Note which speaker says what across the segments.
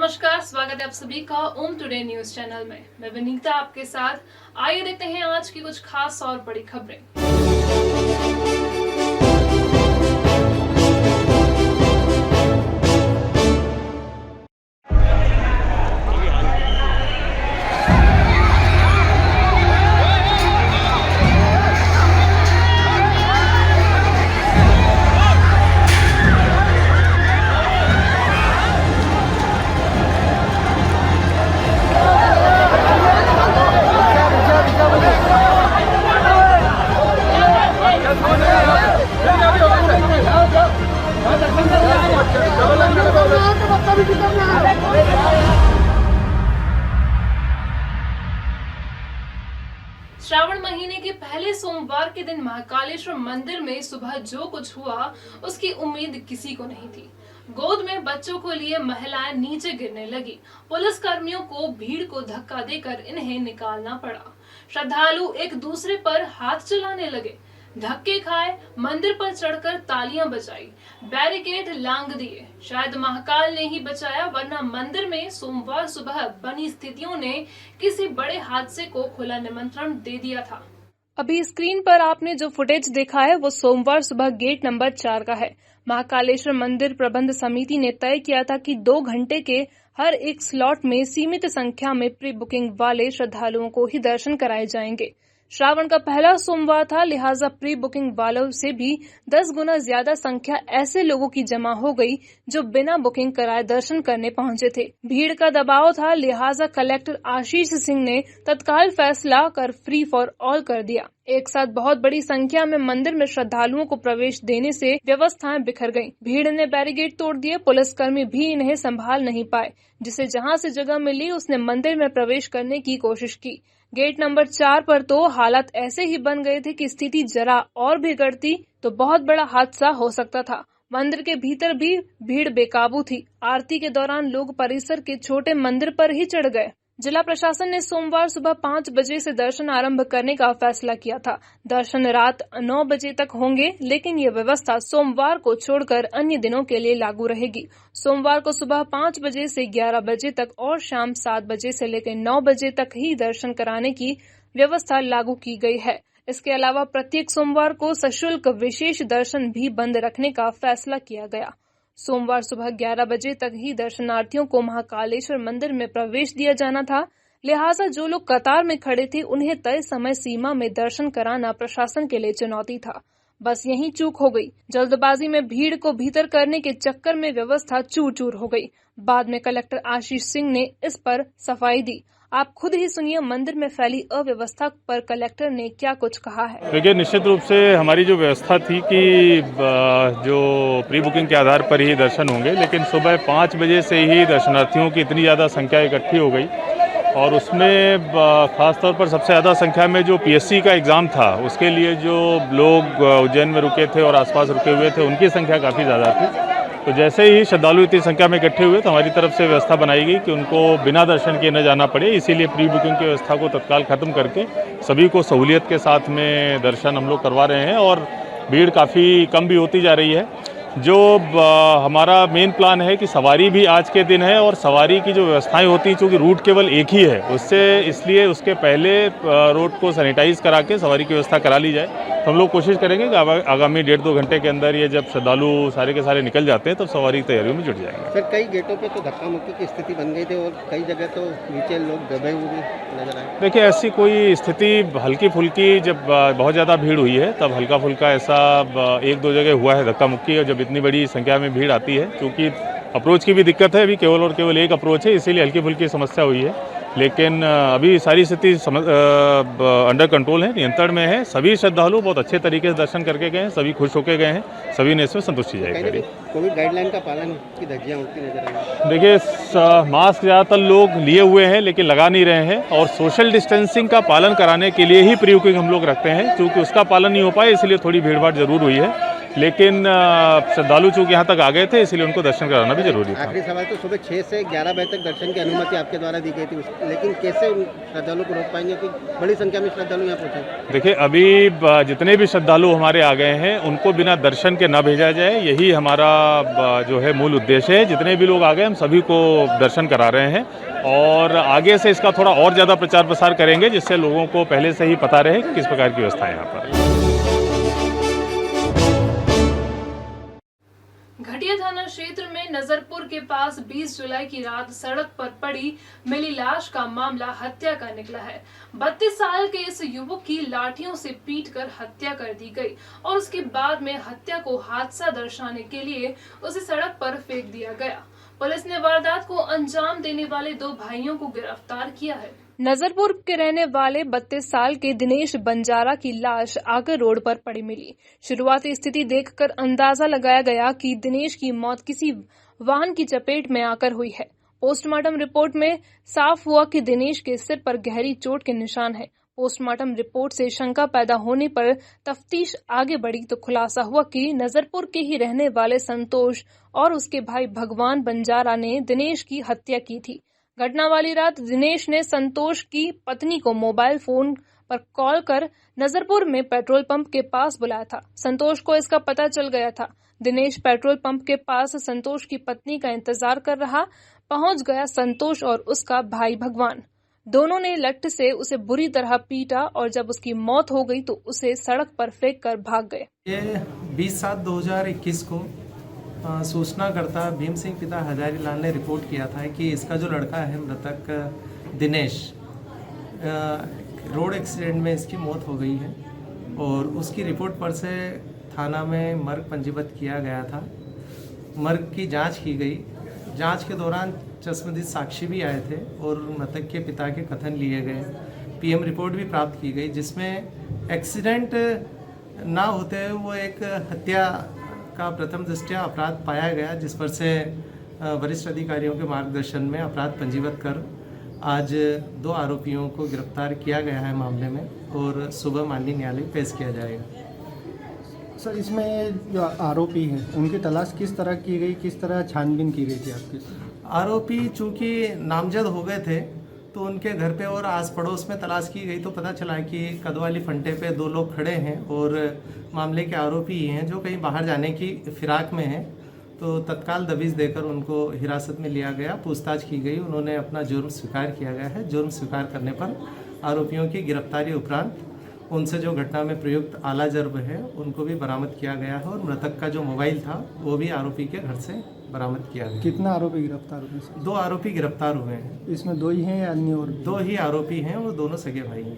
Speaker 1: नमस्कार, स्वागत है आप सभी का ओम टुडे न्यूज चैनल में। मैं विनीता आपके साथ। आइए देखते हैं आज की कुछ खास और बड़ी खबरें। श्रावण महीने के पहले सोमवार के दिन महाकालेश्वर मंदिर में सुबह जो कुछ हुआ उसकी उम्मीद किसी को नहीं थी। गोद में बच्चों को लिए महिलाएं नीचे गिरने लगी। पुलिस कर्मियों को भीड़ को धक्का देकर इन्हें निकालना पड़ा। श्रद्धालु एक दूसरे पर हाथ चलाने लगे, धक्के खाए, मंदिर पर चढ़कर तालियां बजाई, बैरिकेड लांग दिए। शायद महाकाल ने ही बचाया, वरना मंदिर में सोमवार सुबह बनी स्थितियों ने किसी बड़े हादसे को खुला निमंत्रण दे दिया था। अभी स्क्रीन पर आपने जो फुटेज देखा है वो सोमवार सुबह गेट नंबर 4 का है। महाकालेश्वर मंदिर प्रबंध समिति ने तय किया था कि 2 घंटे के हर एक स्लॉट में सीमित संख्या में प्री बुकिंग वाले श्रद्धालुओं को ही दर्शन कराए जाएंगे। श्रावण का पहला सोमवार था, लिहाजा प्री बुकिंग वालों से भी 10 गुना ज्यादा संख्या ऐसे लोगों की जमा हो गई जो बिना बुकिंग कराए दर्शन करने पहुंचे थे। भीड़ का दबाव था, लिहाजा कलेक्टर आशीष सिंह ने तत्काल फैसला कर फ्री फॉर ऑल कर दिया। एक साथ बहुत बड़ी संख्या में मंदिर में श्रद्धालुओं को प्रवेश देने से व्यवस्थाएं बिखर गईं। भीड़ ने बैरिकेड तोड़ दिए, पुलिसकर्मी भी इन्हें संभाल नहीं पाए। जिसे जहां से जगह मिली उसने मंदिर में प्रवेश करने की कोशिश की। गेट नंबर 4 पर तो हालात ऐसे ही बन गए थे कि स्थिति जरा और बिगड़ती तो बहुत बड़ा हादसा हो सकता था। मंदिर के भीतर भी भीड़ बेकाबू थी। आरती के दौरान लोग परिसर के छोटे मंदिर पर ही चढ़ गए। जिला प्रशासन ने सोमवार सुबह 5 बजे से दर्शन आरंभ करने का फैसला किया था। दर्शन रात 9 बजे तक होंगे, लेकिन ये व्यवस्था सोमवार को छोड़कर अन्य दिनों के लिए लागू रहेगी। सोमवार को सुबह 5 बजे से 11 बजे तक और शाम 7 बजे से लेकर 9 बजे तक ही दर्शन कराने की व्यवस्था लागू की गई है। इसके अलावा प्रत्येक सोमवार को सशुल्क विशेष दर्शन भी बंद रखने का फैसला किया गया। सोमवार सुबह 11 बजे तक ही दर्शनार्थियों को महाकालेश्वर मंदिर में प्रवेश दिया जाना था, लिहाजा जो लोग कतार में खड़े थे उन्हें तय समय सीमा में दर्शन कराना प्रशासन के लिए चुनौती था। बस यही चूक हो गई। जल्दबाजी में भीड़ को भीतर करने के चक्कर में व्यवस्था चूर चूर हो गई। बाद में कलेक्टर आशीष सिंह ने इस पर सफाई दी। आप खुद ही सुनिए मंदिर में फैली अव्यवस्था पर कलेक्टर ने क्या कुछ कहा है।
Speaker 2: देखिए, निश्चित रूप से हमारी जो व्यवस्था थी कि जो प्री बुकिंग के आधार पर ही दर्शन होंगे, लेकिन सुबह 5 बजे से ही दर्शनार्थियों की इतनी ज़्यादा संख्या इकट्ठी हो गई और उसमें ख़ास तौर पर सबसे ज़्यादा संख्या में जो पीएससी का एग्ज़ाम था उसके लिए जो लोग उज्जैन में रुके थे और आसपास रुके हुए थे उनकी संख्या काफ़ी ज़्यादा थी। तो जैसे ही श्रद्धालु इतनी संख्या में इकट्ठे हुए तो हमारी तरफ से व्यवस्था बनाई गई कि उनको बिना दर्शन किए न जाना पड़े। इसीलिए प्री बुकिंग की व्यवस्था को तत्काल ख़त्म करके सभी को सहूलियत के साथ में दर्शन हम लोग करवा रहे हैं और भीड़ काफ़ी कम भी होती जा रही है। जो हमारा मेन प्लान है कि सवारी भी आज के दिन है और सवारी की जो व्यवस्थाएं होती हैं, चूँकि रूट केवल एक ही है, उससे इसलिए उसके पहले रोड को सैनिटाइज करा के सवारी की व्यवस्था करा ली जाए। तो हम लोग कोशिश करेंगे कि आगामी 1.5-2 घंटे के अंदर ये जब श्रद्धालु सारे के सारे निकल जाते हैं तब सवारी की तैयारियों में जुट जाएंगे।
Speaker 3: सर, कई गेटों पे तो धक्का मुक्की की स्थिति बन गई थी और कई जगह तो नीचे लोग दबे हुए भी नजर आए।
Speaker 2: देखिए, ऐसी कोई स्थिति हल्की फुल्की जब बहुत ज़्यादा भीड़ हुई है तब हल्का फुल्का ऐसा 1-2 जगह हुआ है धक्का मुक्की। और जब इतनी बड़ी संख्या में भीड़ आती है, क्योंकि अप्रोच की भी दिक्कत है, अभी केवल और केवल एक अप्रोच है, इसीलिए हल्की फुल्की समस्या हुई है। लेकिन अभी सारी स्थिति अंडर कंट्रोल है, नियंत्रण में है। सभी श्रद्धालु बहुत अच्छे तरीके से दर्शन करके गए हैं, सभी खुश होकर गए हैं, सभी ने इसमें संतुष्टि जाहिर करी।
Speaker 3: कोविड गाइडलाइन का पालन की धज्जियां उड़ती नजर आई।
Speaker 2: देखिए, मास्क ज़्यादातर लोग लिए हुए हैं लेकिन लगा नहीं रहे हैं और सोशल डिस्टेंसिंग का पालन कराने के लिए ही प्री बुकिंग हम लोग रखते हैं। क्योंकि उसका पालन नहीं हो पाए इसलिए थोड़ी भीड़ भाड़ जरूर हुई है, लेकिन श्रद्धालु चूँकि यहाँ तक आ गए थे, इसलिए उनको दर्शन कराना भी जरूरी था।
Speaker 3: आखिरी सवाल, तो सुबह 6 से 11 बजे तक दर्शन की अनुमति आपके द्वारा दी गई थी, लेकिन कैसे श्रद्धालु को रोक पाएंगे कि बड़ी संख्या में श्रद्धालु यहाँ पहुँचे?
Speaker 2: देखिए, अभी जितने भी श्रद्धालु हमारे आ गए हैं उनको बिना दर्शन के न भेजा जाए, यही हमारा जो है मूल उद्देश्य है। जितने भी लोग आ गए हम सभी को दर्शन करा रहे हैं और आगे से इसका थोड़ा और ज़्यादा प्रचार प्रसार करेंगे, जिससे लोगों को पहले से ही पता रहे कि किस प्रकार की व्यवस्था है यहाँ पर।
Speaker 1: घटिया थाना क्षेत्र में नजरपुर के पास 20 जुलाई की रात सड़क पर पड़ी मिली लाश का मामला हत्या का निकला है। 32 साल के इस युवक की लाठियों से पीटकर हत्या कर दी गई और उसके बाद में हत्या को हादसा दर्शाने के लिए उसे सड़क पर फेंक दिया गया। पुलिस ने वारदात को अंजाम देने वाले 2 भाइयों को गिरफ्तार किया है। नजरपुर के रहने वाले 32 साल के दिनेश बंजारा की लाश आगर रोड पर पड़ी मिली। शुरुआती स्थिति देखकर अंदाजा लगाया गया कि दिनेश की मौत किसी वाहन की चपेट में आकर हुई है। पोस्टमार्टम रिपोर्ट में साफ हुआ कि दिनेश के सिर पर गहरी चोट के निशान है। पोस्टमार्टम रिपोर्ट से शंका पैदा होने पर तफ्तीश आगे बढ़ी तो खुलासा हुआ कि नजरपुर के ही रहने वाले संतोष और उसके भाई भगवान बंजारा ने दिनेश की हत्या की थी। घटना वाली रात दिनेश ने संतोष की पत्नी को मोबाइल फोन पर कॉल कर नजरपुर में पेट्रोल पंप के पास बुलाया था। संतोष को इसका पता चल गया था। दिनेश पेट्रोल पंप के पास संतोष की पत्नी का इंतजार कर रहा। पहुंच गया संतोष और उसका भाई भगवान। दोनों ने लठ से उसे बुरी तरह पीटा और जब उसकी मौत हो गई तो उसे सड़क पर फेंक कर भाग गए।
Speaker 4: ये 20/7/2021 को सूचनाकर्ता भीम सिंह पिता हजारी लाल ने रिपोर्ट किया था कि इसका जो लड़का है मृतक दिनेश, रोड एक्सीडेंट में इसकी मौत हो गई है और उसकी रिपोर्ट पर से थाना में मर्ग पंजीबद्ध किया गया था। मर्ग की जांच की गई। जांच के दौरान चश्मदीद साक्षी भी आए थे और मृतक के पिता के कथन लिए गए। पीएम रिपोर्ट भी प्राप्त की गई जिसमें एक्सीडेंट ना होते हुए वो एक हत्या का प्रथम दृष्टया अपराध पाया गया, जिस पर से वरिष्ठ अधिकारियों के मार्गदर्शन में अपराध पंजीबद्ध कर आज 2 आरोपियों को गिरफ्तार किया गया है मामले में और सुबह माननीय न्यायालय पेश किया जाएगा।
Speaker 5: सर, इसमें जो आरोपी हैं उनकी तलाश किस तरह की गई, किस तरह छानबीन की गई थी आपकी?
Speaker 4: आरोपी चूँकि नामजद हो गए थे तो उनके घर पे और आस पड़ोस में तलाश की गई तो पता चला कि कदवाली फंटे पे 2 लोग खड़े हैं और मामले के आरोपी हैं जो कहीं बाहर जाने की फिराक में हैं। तो तत्काल दबिश देकर उनको हिरासत में लिया गया, पूछताछ की गई। उन्होंने अपना जुर्म स्वीकार किया गया है। जुर्म स्वीकार करने पर आरोपियों की गिरफ्तारी उपरांत उनसे जो घटना में प्रयुक्त आला जर्ब है उनको भी बरामद किया गया है और मृतक का जो मोबाइल था वो भी आरोपी के घर से बरामद किया गया।
Speaker 5: कितना आरोपी गिरफ्तार हुए सर?
Speaker 4: 2 आरोपी गिरफ्तार हुए हैं।
Speaker 5: इसमें 2 ही हैं या अन्य और?
Speaker 4: 2 ही आरोपी हैं, वो दोनों सगे भाई हैं।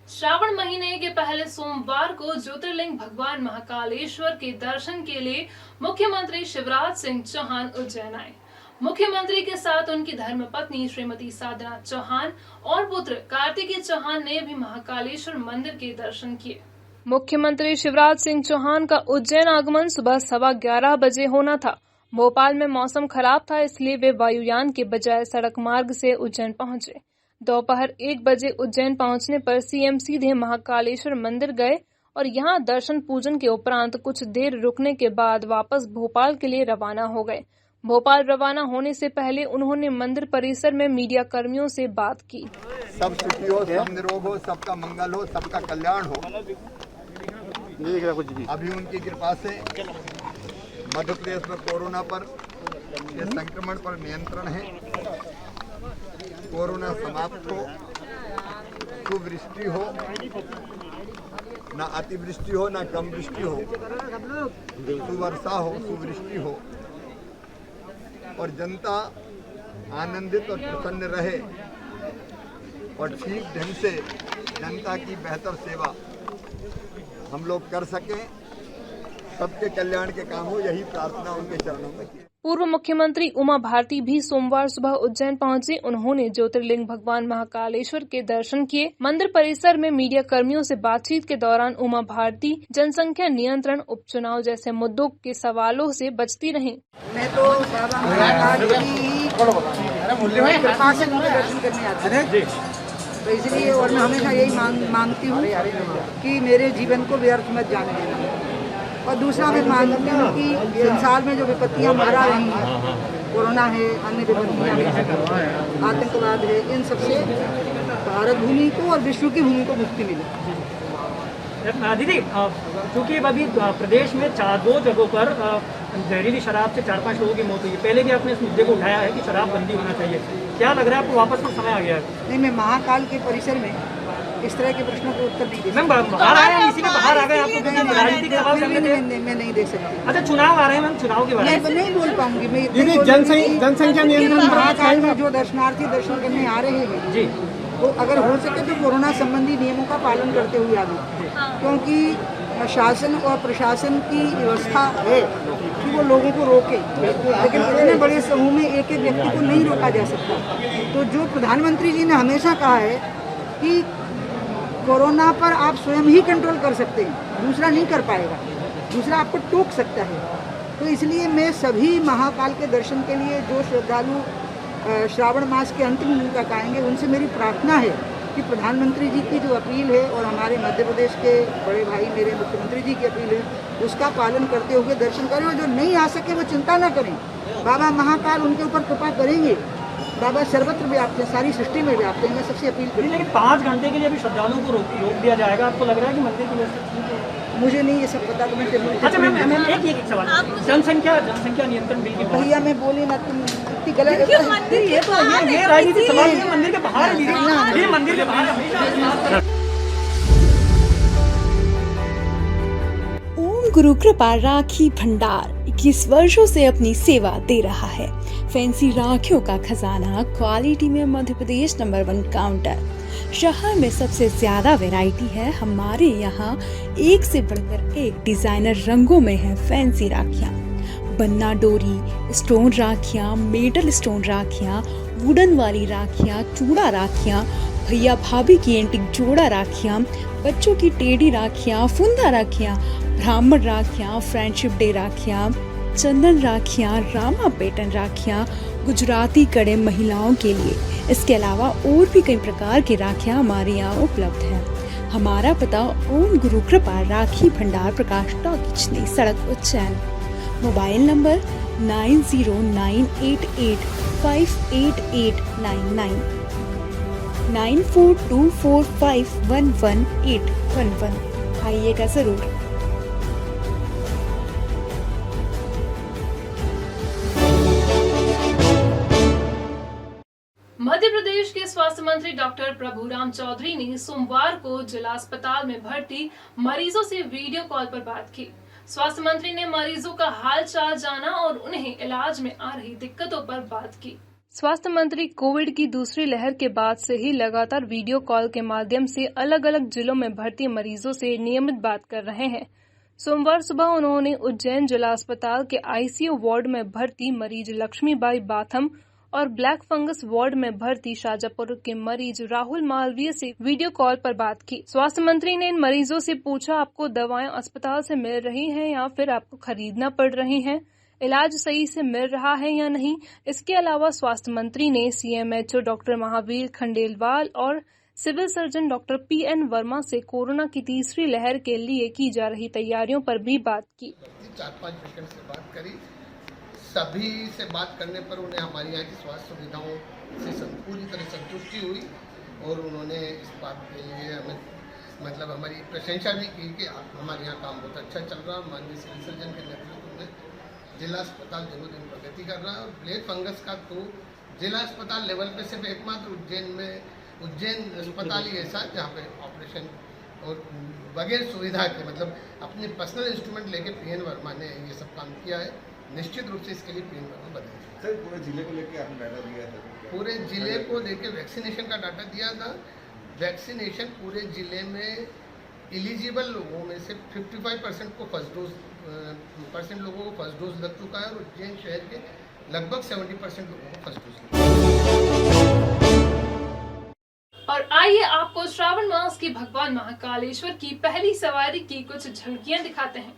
Speaker 1: श्रावण महीने के पहले सोमवार को ज्योतिर्लिंग भगवान महाकालेश्वर के दर्शन के लिए मुख्यमंत्री शिवराज सिंह चौहान उज्जैन आए। मुख्यमंत्री के साथ उनकी धर्मपत्नी श्रीमती साधना चौहान और पुत्र कार्तिकेय चौहान ने भी महाकालेश्वर मंदिर के दर्शन किए। मुख्यमंत्री शिवराज सिंह चौहान का उज्जैन आगमन सुबह 11:15 बजे होना था। भोपाल में मौसम खराब था, इसलिए वे वायुयान के बजाय सड़क मार्ग से उज्जैन पहुंचे। दोपहर 1 बजे उज्जैन पहुंचने पर सीएम सीधे महाकालेश्वर मंदिर गए और यहां दर्शन पूजन के उपरांत कुछ देर रुकने के बाद वापस भोपाल के लिए रवाना हो गए। भोपाल रवाना होने से पहले उन्होंने मंदिर परिसर में मीडिया कर्मियों से बात की।
Speaker 6: सब सुखी हो, सब निरोग हो, सबका मंगल हो, सबका कल्याण हो। अभी उनकी कृपा से मध्य प्रदेश में कोरोना पर के संक्रमण पर नियंत्रण है। कोरोना समाप्त हो, सुवृष्टि हो, ना अतिवृष्टि हो ना कम वृष्टि हो, सुवर्षा हो, सुवृष्टि हो और जनता आनंदित और प्रसन्न रहे और ठीक ढंग से जनता की बेहतर सेवा हम लोग कर सकें, सबके कल्याण के काम हो, यही प्रार्थना उनके चरणों में की।
Speaker 1: पूर्व मुख्यमंत्री उमा भारती भी सोमवार सुबह उज्जैन पहुंचे। उन्होंने ज्योतिर्लिंग भगवान महाकालेश्वर के दर्शन किए। मंदिर परिसर में मीडिया कर्मियों से बातचीत के दौरान उमा भारती जनसंख्या नियंत्रण, उपचुनाव जैसे मुद्दों के सवालों से बचती रहीं।
Speaker 7: मैं तो बाबा महाकाल की कृपा से दर्शन करने आते हैं। तो इसलिए और मैं हमेशा यही मांगती हूँ कि मेरे जीवन को व्यर्थ मत जाने देना। और दूसरा मैं मानती हूँ कि संसार में जो विपत्तियाँ मरा रही हैं, कोरोना है, अन्य विपत्तियाँ हैं, आतंकवाद है, इन सबसे भारत भूमि को और विश्व की भूमि को मुक्ति मिले।
Speaker 8: दीदी, क्योंकि अभी प्रदेश में 2 जगहों पर जहरीली शराब से 4-5 लोगों की मौत हुई है। पहले भी आपने इस मुद्दे को उठाया है कि शराब बंदी होना चाहिए। क्या लग रहा है आपको वापस में समय आ गया है?
Speaker 7: नहीं, मैं महाकाल के परिसर में इस तरह के प्रश्नों को उत्तर नहीं दे सकती।
Speaker 8: मैम बाहर आए हैं, इसी में बाहर आ गए आपको राजनीतिक दबाव करने थे?
Speaker 7: मैं नहीं दे सकती।
Speaker 8: अच्छा, चुनाव आ रहे हैं मैम, चुनाव के बारे में
Speaker 7: मैं नहीं बोल पाऊंगी। मैं जनसंख्या नियंत्रण महाकाल में जो दर्शनार्थी दर्शन करने आ रहे हैं
Speaker 8: जी,
Speaker 7: वो अगर हो सके तो कोरोना संबंधी नियमों का पालन करते हुए आगे, क्योंकि शासन और प्रशासन की व्यवस्था है कि वो लोगों को रोके, लेकिन इतने बड़े समूह में एक एक व्यक्ति को नहीं रोका जा सकता। तो जो प्रधानमंत्री जी ने हमेशा कहा है कि कोरोना पर आप स्वयं ही कंट्रोल कर सकते हैं, दूसरा नहीं कर पाएगा, दूसरा आपको टोक सकता है। तो इसलिए मैं सभी महाकाल के दर्शन के लिए जो श्रद्धालु श्रावण मास के अंतिम दिन तक आएंगे, उनसे मेरी प्रार्थना है कि प्रधानमंत्री जी की जो अपील है और हमारे मध्य प्रदेश के बड़े भाई मेरे मुख्यमंत्री जी की अपील है, उसका पालन करते हुए दर्शन करें। और जो नहीं आ सके वो चिंता न करें, बाबा महाकाल उनके ऊपर कृपा करेंगे। बाबा सर्वत्र व्याप्त है, सारी सृष्टि में व्याप्त है। मैं सबसे अपील करूँ,
Speaker 8: लेकिन 5 घंटे के लिए अभी श्रद्धालुओं को रोक दिया जाएगा। आपको लग रहा है कि मंदिर की व्यवस्था ठीक है?
Speaker 7: मुझे नहीं ये सब पता। तो मैं
Speaker 8: अच्छा मैम, एक सवाल, जनसंख्या नियंत्रण बिल की बात।
Speaker 7: भैया मैं बोली ना, तुम इतनी गलत ये
Speaker 8: राजनीतिक सवाल है, मंदिर के बाहर है, ये मंदिर के बाहर है।
Speaker 9: ओम गुरु कृपा राखी भंडार 21 वर्षों से अपनी सेवा दे रहा है। फैंसी राखियों का खजाना, क्वालिटी में मध्य प्रदेश नंबर 1 काउंटर। शहर में सबसे ज्यादा वैरायटी है। हमारे यहाँ एक से बढ़कर एक डिजाइनर रंगों में है फैंसी राखियाँ। बन्ना डोरी, स्टोन राखियाँ, मेटल स्टोन राखियाँ, वुडन वाली राखियाँ, चूड़ा राखियाँ, भैया भाभी की एंटिक जोड़ा राखियाँ, बच्चों की टेढ़ी राखियाँ, फुंदा राखियाँ, ब्राह्मण राखियाँ, फ्रेंडशिप डे राखियाँ, चंदन राखियाँ, रामा पैटर्न राखियाँ, गुजराती कड़े महिलाओं के लिए। इसके अलावा और भी कई प्रकार की राखियाँ हमारे यहाँ उपलब्ध है। हमारा पता ओम गुरु कृपा राखी भंडार, प्रकाश टॉकीज, नई सड़क, उज्जैन। Mobile number 9098858899 9424511811। आइएगा जरूर।
Speaker 1: मध्य प्रदेश के स्वास्थ्य मंत्री डॉक्टर प्रभुराम चौधरी ने सोमवार को जिला अस्पताल में भर्ती मरीजों से वीडियो कॉल पर बात की। स्वास्थ्य मंत्री ने मरीजों का हाल चाल जाना और उन्हें इलाज में आ रही दिक्कतों पर बात की। स्वास्थ्य मंत्री कोविड की दूसरी लहर के बाद से ही लगातार वीडियो कॉल के माध्यम से अलग अलग जिलों में भर्ती मरीजों से नियमित बात कर रहे हैं। सोमवार सुबह उन्होंने उज्जैन जिला अस्पताल के आईसीयू वार्ड में भर्ती मरीज लक्ष्मीबाई बाथम और ब्लैक फंगस वार्ड में भर्ती शाजापुर के मरीज राहुल मालवीय से वीडियो कॉल पर बात की। स्वास्थ्य मंत्री ने इन मरीजों से पूछा, आपको दवाएं अस्पताल से मिल रही हैं या फिर आपको खरीदना पड़ रही हैं? इलाज सही से मिल रहा है या नहीं? इसके अलावा स्वास्थ्य मंत्री ने सीएमएचओ डॉक्टर महावीर खंडेलवाल और civil surgeon doctor PN Verma से कोरोना की तीसरी लहर के लिए की जा रही तैयारियों पर भी बात की।
Speaker 10: 4-5 पेशेंट से बात करी, सभी से बात करने पर उन्हें हमारी यहाँ की स्वास्थ्य सुविधाओं से पूरी तरह संतुष्टि हुई और उन्होंने इस बात के लिए हमें मतलब हमारी प्रशंसा भी की कि हमारे यहाँ काम बहुत अच्छा चल रहा है। माननीय सिविल सर्जन के नेतृत्व में जिला अस्पताल दिनों दिन प्रगति कर रहा है और ब्लैक फंगस का तो जिला अस्पताल लेवल पे सिर्फ एकमात्र उज्जैन अस्पताल ही ऐसा जहाँ पे ऑपरेशन और बगैर सुविधा के मतलब अपने पर्सनल इंस्ट्रूमेंट लेके पीएन वर्मा ने ये सब काम किया है। निश्चित रूप से इसके लिए पीएन वर्मा बदले।
Speaker 6: सर पूरे जिले को लेकर आपने डाटा दिया था?
Speaker 10: पूरे जिले को लेकर वैक्सीनेशन का डाटा दिया था। वैक्सीनेशन पूरे जिले में एलिजिबल लोगों में से 55% को फर्स्ट डोज लोगों को फर्स्ट डोज लग चुका है और उज्जैन शहर के लगभग 70% लोगों को फर्स्ट डोज लग चुका है।
Speaker 1: और आइए आपको श्रावण मास की भगवान महाकालेश्वर की पहली सवारी की कुछ झलकियां दिखाते हैं।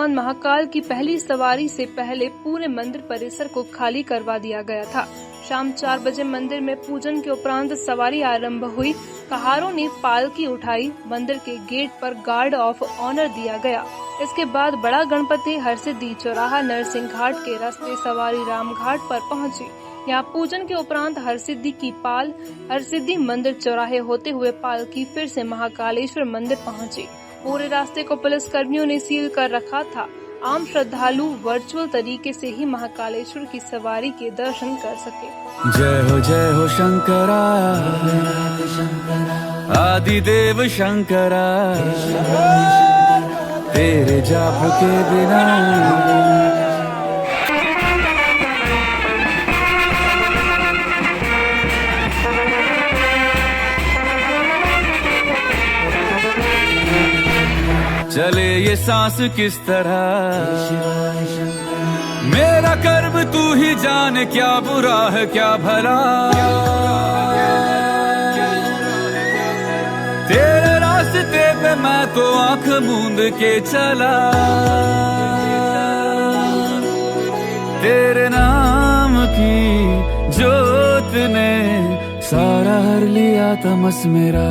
Speaker 1: भगवान महाकाल की पहली सवारी से पहले पूरे मंदिर परिसर को खाली करवा दिया गया था। शाम 4 बजे मंदिर में पूजन के उपरांत सवारी आरंभ हुई। कहारों ने पालकी उठाई। मंदिर के गेट पर गार्ड ऑफ ऑनर दिया गया। इसके बाद बड़ा गणपति हरसिद्धि चौराहा नरसिंह घाट के रास्ते सवारी राम घाट पर पहुंची। यहाँ पूजन के उपरांत हरसिद्धि की पाल हरसिद्धि मंदिर चौराहे होते हुए पालकी फिर से महाकालेश्वर मंदिर पहुंची। पूरे रास्ते को पुलिस कर्मियों ने सील कर रखा था। आम श्रद्धालु वर्चुअल तरीके से ही महाकालेश्वर की सवारी के दर्शन कर सके।
Speaker 11: जय हो शंकरा आदिदेव शंकरा, तेरे जाप के बिना चले ये सांस किस तरह, मेरा कर्म तू ही जाने, क्या बुरा है क्या भला। तेरे रास्ते पे मैं तो आंख मूंद के चला, तेरे नाम की जोत ने सारा हर लिया तमस मेरा।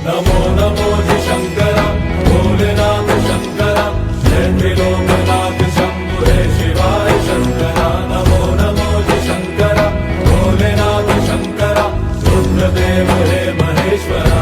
Speaker 11: नमो नमो जी शंकरा भोलेनाथ शंकरा, जय त्रिलोकनाथ शंभु हे शिवाय शंकरा। नमो नमो जी शंकरा भोलेनाथ शंकरा, रुद्रदेव हे महेश्वरा।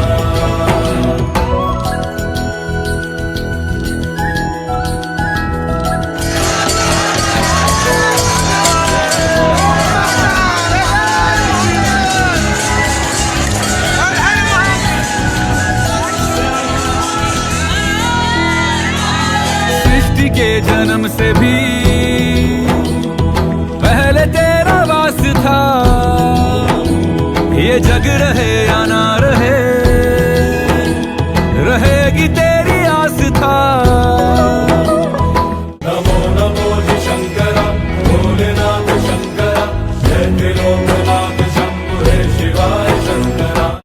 Speaker 11: के जन्म से भी पहले तेरा वास था, ये जग रहे या ना रहे, रहेगी तेरी